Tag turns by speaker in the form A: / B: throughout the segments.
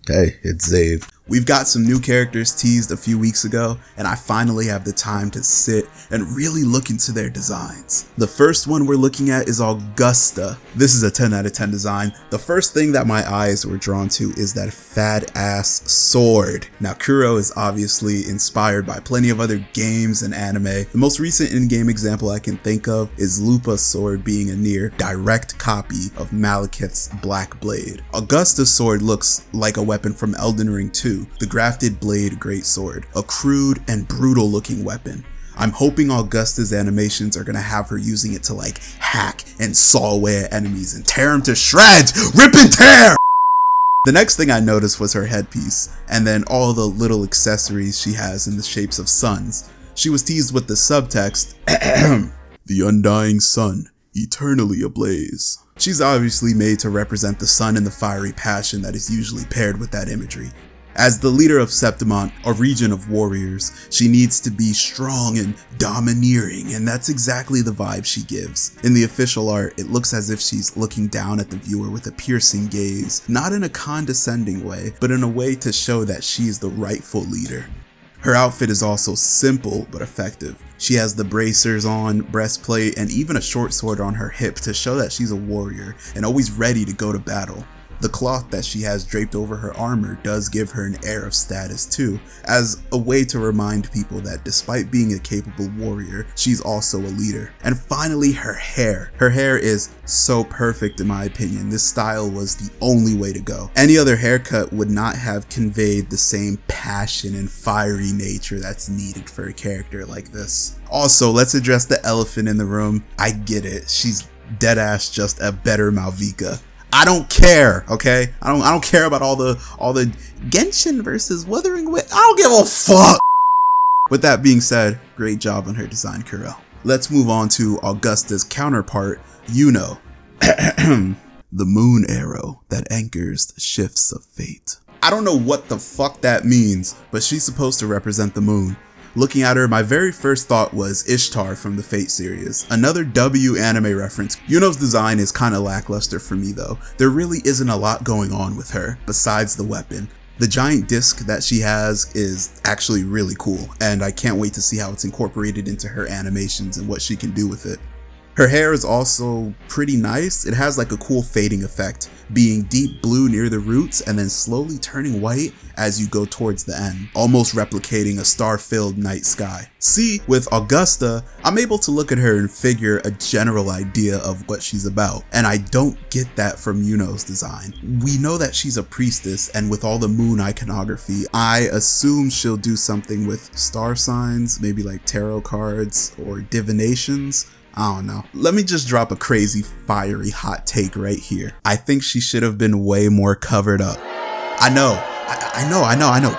A: Hey, it's Zave. We've got some new characters teased a few weeks ago, and I finally have the time to sit and really look into their designs. The first one we're looking at is Augusta. This is a 10 out of 10 design. The first thing that my eyes were drawn to is that fat ass sword. Now, Kuro is obviously inspired by plenty of other games and anime. The most recent in-game example I can think of is Lupa's sword being a near direct copy of Malekith's Black Blade. Augusta's sword looks like a weapon from Elden Ring 2. The Grafted Blade Greatsword, a crude and brutal looking weapon. I'm hoping Augusta's animations are gonna have her using it to like hack and saw away at enemies and tear them to shreds, rip and tear! The next thing I noticed was her headpiece, and then all the little accessories she has in the shapes of suns. She was teased with the subtext, the undying sun, eternally ablaze. She's obviously made to represent the sun and the fiery passion that is usually paired with that imagery. As the leader of Septimont, a region of warriors, she needs to be strong and domineering, and that's exactly the vibe she gives. In the official art, it looks as if she's looking down at the viewer with a piercing gaze, not in a condescending way, but in a way to show that she is the rightful leader. Her outfit is also simple but effective. She has the bracers on, breastplate, and even a short sword on her hip to show that she's a warrior and always ready to go to battle. The cloth that she has draped over her armor does give her an air of status too, as a way to remind people that despite being a capable warrior, she's also a leader. And finally, her hair. Her hair is so perfect in my opinion. This style was the only way to go. Any other haircut would not have conveyed the same passion and fiery nature that's needed for a character like this. Also, let's address the elephant in the room. I get it. She's deadass just a better Malvika. I don't care, okay? I don't care about all the Genshin versus Wuthering. I don't give a fuck. With that being said, great job on her design, Kuro. Let's move on to Augusta's counterpart, Yuno. The moon arrow that anchors the shifts of fate. I don't know what the fuck that means, but she's supposed to represent the moon. Looking at her, my very first thought was Ishtar from the Fate series. Another W anime reference. Yuno's design is kinda lackluster for me though. There really isn't a lot going on with her, besides the weapon. The giant disc that she has is actually really cool, and I can't wait to see how it's incorporated into her animations and what she can do with it. Her hair is also pretty nice. It has like a cool fading effect, being deep blue near the roots and then slowly turning white as you go towards the end, almost replicating a star-filled night sky. See, with Augusta, I'm able to look at her and figure a general idea of what she's about, and I don't get that from Yuno's design. We know that she's a priestess, and with all the moon iconography, I assume she'll do something with star signs, maybe like tarot cards or divinations. I don't know. Let me just drop a crazy, fiery, hot take right here. I think she should have been way more covered up. I know,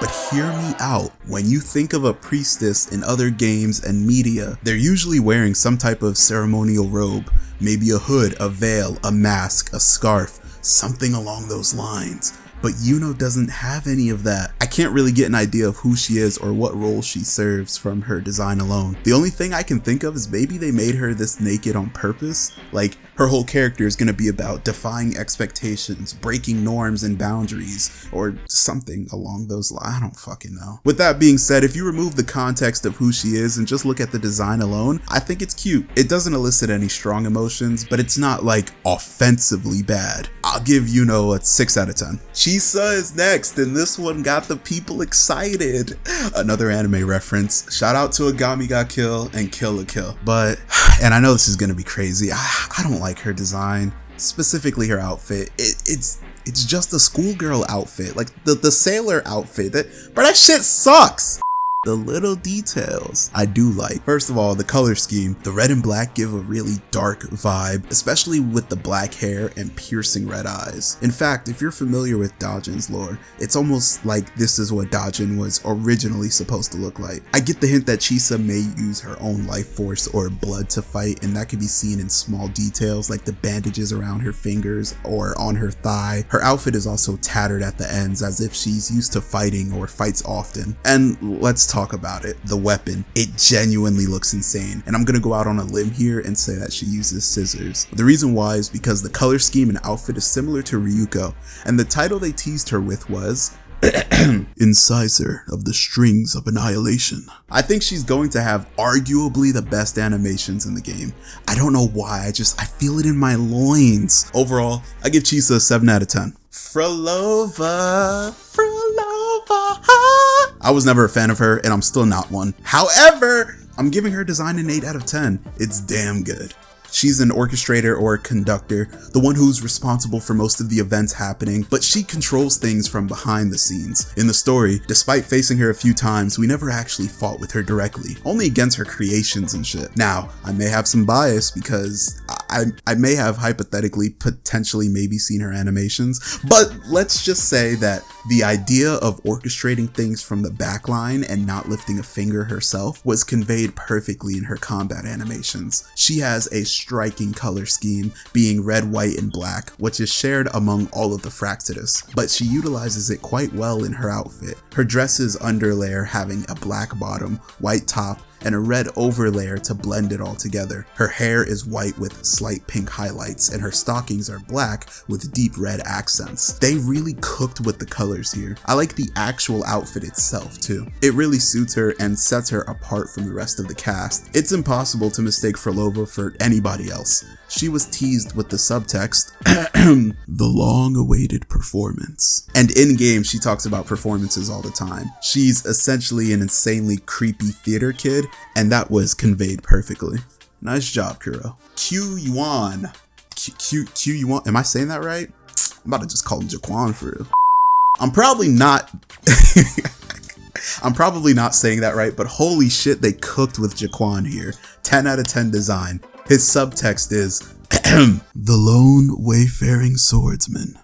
A: but hear me out. When you think of a priestess in other games and media, they're usually wearing some type of ceremonial robe, maybe a hood, a veil, a mask, a scarf, something along those lines. But Yuno doesn't have any of that. I can't really get an idea of who she is or what role she serves from her design alone. The only thing I can think of is maybe they made her this naked on purpose. Like, her whole character is gonna be about defying expectations, breaking norms and boundaries, or something along those lines. I don't fucking know. With that being said, if you remove the context of who she is and just look at the design alone, I think it's cute. It doesn't elicit any strong emotions, but it's not like offensively bad. I'll give Yuno a 6 out of 10. Chisa is next, and this one got the people excited. Another anime reference. Shout out to Agami Ga Kill and Kill la Kill. But, and I know this is gonna be crazy, I don't like her design, specifically her outfit. It's just a schoolgirl outfit, like the sailor outfit. That shit sucks. The little details I do like. First of all, the color scheme. The red and black give a really dark vibe, especially with the black hair and piercing red eyes. In fact, if you're familiar with Dajin's lore, it's almost like this is what Dajin was originally supposed to look like. I get the hint that Chisa may use her own life force or blood to fight, and that can be seen in small details like the bandages around her fingers or on her thigh. Her outfit is also tattered at the ends as if she's used to fighting or fights often. And let's talk about it. The weapon, it genuinely looks insane. And I'm gonna go out on a limb here and say that she uses scissors. The reason why is because the color scheme and outfit is similar to Ryuko, and the title they teased her with was Incisor of the Strings of Annihilation. I think she's going to have arguably the best animations in the game. I don't know why, I feel it in my loins. Overall, I give Chisa a 7 out of 10. Frolova. I was never a fan of her, and I'm still not one. However, I'm giving her design an 8 out of 10. It's damn good. She's an orchestrator or a conductor, the one who's responsible for most of the events happening, but she controls things from behind the scenes. In the story, despite facing her a few times, we never actually fought with her directly, only against her creations and shit. Now, I may have some bias because I may have hypothetically potentially maybe seen her animations, but let's just say that the idea of orchestrating things from the backline and not lifting a finger herself was conveyed perfectly in her combat animations. She has a striking color scheme, being red, white, and black, which is shared among all of the Fractidus, but she utilizes it quite well in her outfit. Her dress's underlayer having a black bottom, white top, and a red overlayer to blend it all together. Her hair is white with slight pink highlights, and her stockings are black with deep red accents. They really cooked with the colors here. I like the actual outfit itself too. It really suits her and sets her apart from the rest of the cast. It's impossible to mistake Frolova for anybody else. She was teased with the subtext, the long-awaited performance. And in-game, she talks about performances all the time. She's essentially an insanely creepy theater kid, and that was conveyed perfectly. Nice job, Kuro. Q-Yuan. Q-Yuan. Am I saying that right? I'm about to just call him Jaquan for real. I'm probably not saying that right, but holy shit, they cooked with Jaquan here. 10 out of 10 design. His subtext is, the lone wayfaring swordsman.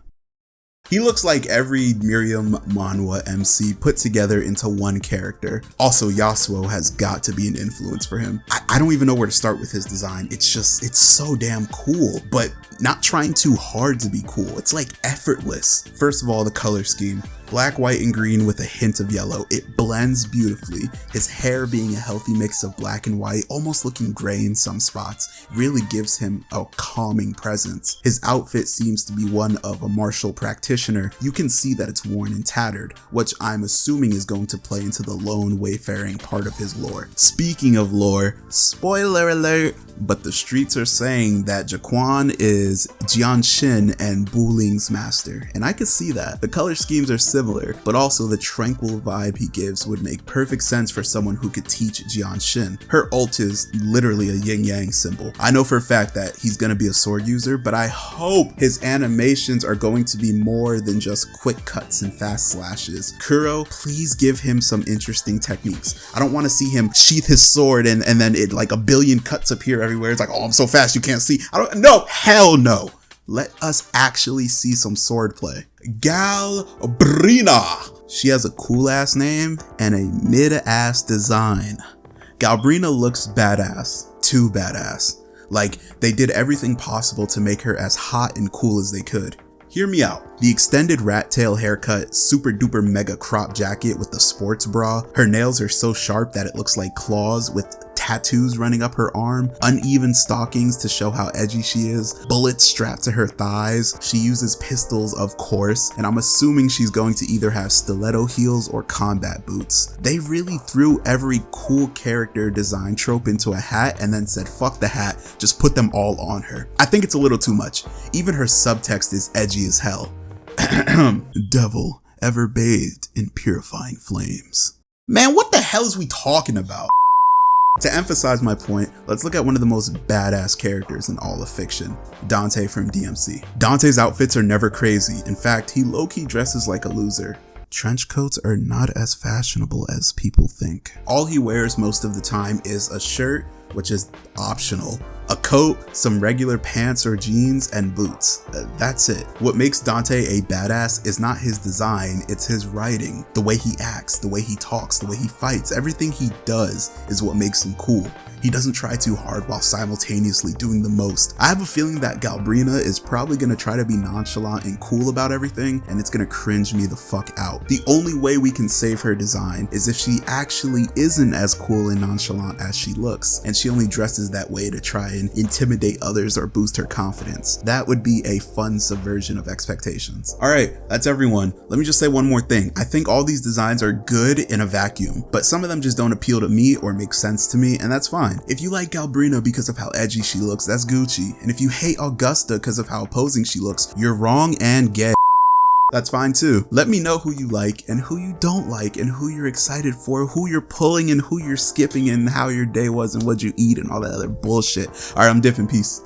A: He looks like every Miriam manhwa MC put together into one character. Also, Yasuo has got to be an influence for him. I don't even know where to start with his design. It's so damn cool, but not trying too hard to be cool. It's like effortless. First of all, the color scheme. Black, white, and green with a hint of yellow. It blends beautifully. His hair being a healthy mix of black and white, almost looking gray in some spots, really gives him a calming presence. His outfit seems to be one of a martial practitioner. You can see that it's worn and tattered, which I'm assuming is going to play into the lone wayfaring part of his lore. Speaking of lore, spoiler alert, but the streets are saying that Jaquan is Jianshin and Buling's master, and I could see that. The color schemes are similar, but also the tranquil vibe he gives would make perfect sense for someone who could teach Jianshin. Her ult is literally a yin-yang symbol. I know for a fact that he's gonna be a sword user, but I hope his animations are going to be more than just quick cuts and fast slashes. Kuro, please give him some interesting techniques. I don't want to see him sheath his sword and then it like a billion cuts appear everywhere. It's like, oh, I'm so fast you can't see. No, hell no. Let us actually see some swordplay. Galbrina. She has a cool ass name and a mid-ass design. Galbrina looks badass, too badass. Like they did everything possible to make her as hot and cool as they could. Hear me out. The extended rat tail haircut, super duper mega crop jacket with the sports bra. Her nails are so sharp that it looks like claws with tattoos running up her arm, uneven stockings to show how edgy she is, bullets strapped to her thighs. She uses pistols, of course, and I'm assuming she's going to either have stiletto heels or combat boots. They really threw every cool character design trope into a hat and then said, fuck the hat, just put them all on her. I think it's a little too much. Even her subtext is edgy as hell. Devil, ever bathed in purifying flames. Man, what the hell is we talking about? To emphasize my point, let's look at one of the most badass characters in all of fiction, Dante from DMC. Dante's outfits are never crazy. In fact, he low-key dresses like a loser. Trench coats are not as fashionable as people think. All he wears most of the time is a shirt, which is optional, A coat, some regular pants or jeans, and boots. That's it. What makes Dante a badass is not his design, it's his writing. The way he acts, the way he talks, the way he fights, everything he does is what makes him cool. He doesn't try too hard while simultaneously doing the most. I have a feeling that Galbrina is probably gonna try to be nonchalant and cool about everything, and it's gonna cringe me the fuck out. The only way we can save her design is if she actually isn't as cool and nonchalant as she looks, and she only dresses that way to try and intimidate others or boost her confidence. That would be a fun subversion of expectations. Alright, that's everyone. Let me just say one more thing. I think all these designs are good in a vacuum, but some of them just don't appeal to me or make sense to me, and that's fine. If you like Galbrina because of how edgy she looks, that's Gucci. And if you hate Augusta because of how opposing she looks, you're wrong and gay. That's fine too. Let me know who you like and who you don't like and who you're excited for, who you're pulling and who you're skipping and how your day was and what you eat and all that other bullshit. Alright, I'm dipping. Peace.